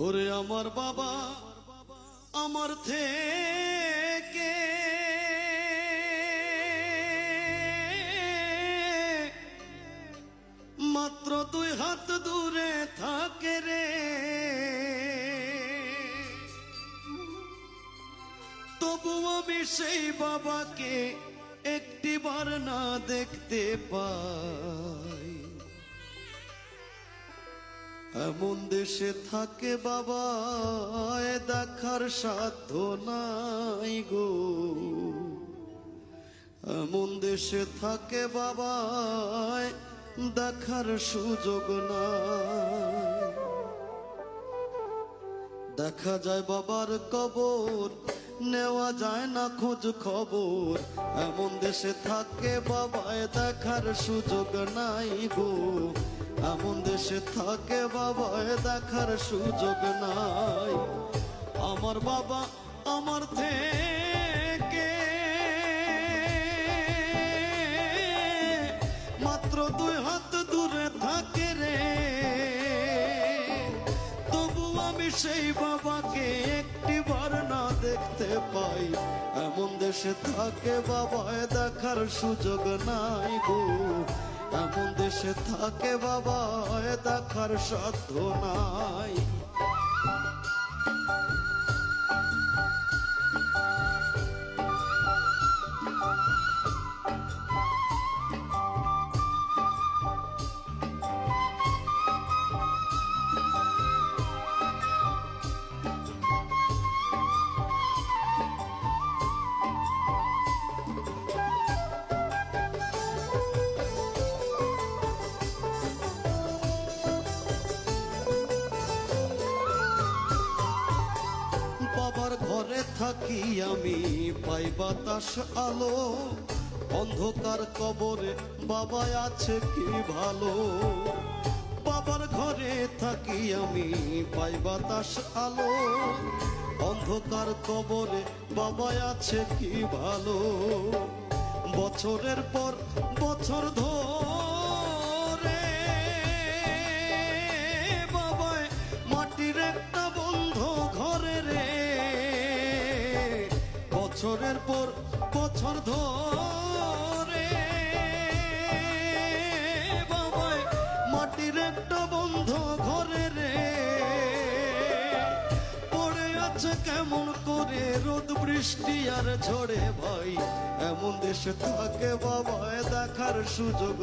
ওরে আমার বাবা আমার থেকে মাত্র 2 হাত দূরে থাকে রে, তবু আমি সেই বাবাকে একটিবার না দেখতে পাই। এমন দেশে থাকে বাবা দেখার সাধ্য নাই গো, এমন দেশে থাকে বাবা দেখার সুযোগ নাই। দেখা যায় বাবার কবর, নেওয়া যায় না খোঁজ খবর। এমন দেশে থাকে বাবায় দেখার সুযোগ নাই গো, এমন দেশে থাকে বাবায় দেখার সুযোগ নাই। আমার বাবা আমার থেকে মাত্র 2 হাত দূরে থাকে রে, তবু আমি সেই বাবাকে একটিবার না দেখতে পাই। এমন দেশে থাকে বাবায় দেখার সুযোগ নাই গো, এমন দেশে থাকে বাবায় দেখার সাধ্য নাই। বাবার ঘরে থাকি আমি পাই বাতাস আলো, অন্ধকার কবরে বাবা আছে কি ভালো। বাবার ঘরে থাকি আমি পাই বাতাস আলো, অন্ধকার কবরে বাবা আছে কি ভালো। বছরের পর বছর ধরে বাবায় মাটির একটা বন্ধ ঘরে রে, বছরের পর বছর ধরে বাবায় মাটির একটা বন্ধ ঘরে রে। পড়ে আছে কেমন করে রোদ বৃষ্টি আর ঝড়ে ভাই, এমন দেশে থাকে বাবায় দেখার সুযোগ